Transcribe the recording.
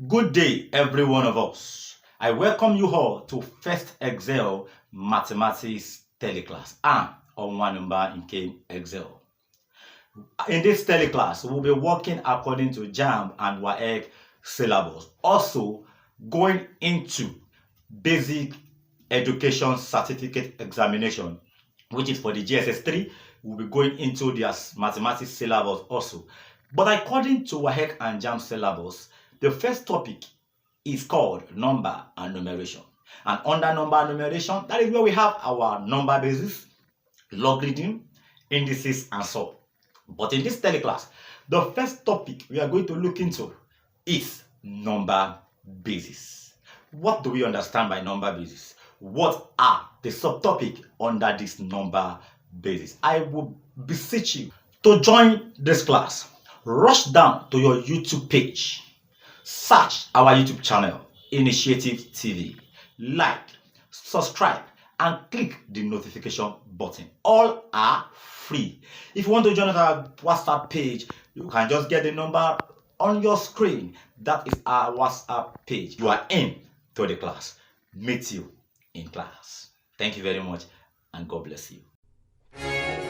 Good day, every one of us. I welcome you all to First Excel Mathematics Teleclass. I'm on one number in K Excel. In this teleclass, we'll be working according to JAMB and WAEC syllabus. Also, going into basic education certificate examination, which is for the GSS 3. We'll be going into their mathematics syllabus also. But according to WAEC and JAMB syllabus, the first topic is called number and numeration. And under number and numeration, that is where we have our number basis, logarithm, indices, and so on. But in this teleclass, the first topic we are going to look into is number basis. What do we understand by number basis? What are the subtopics under this number basis? I will beseech you to join this class. Rush down to your YouTube page. Search our YouTube channel, Initiative TV. Like, subscribe, and click the notification button. All are free. If you want to join our WhatsApp page, you can just get the number on your screen. That is our WhatsApp page. You are in to the class. Meet you in class. Thank you very much, and God bless you.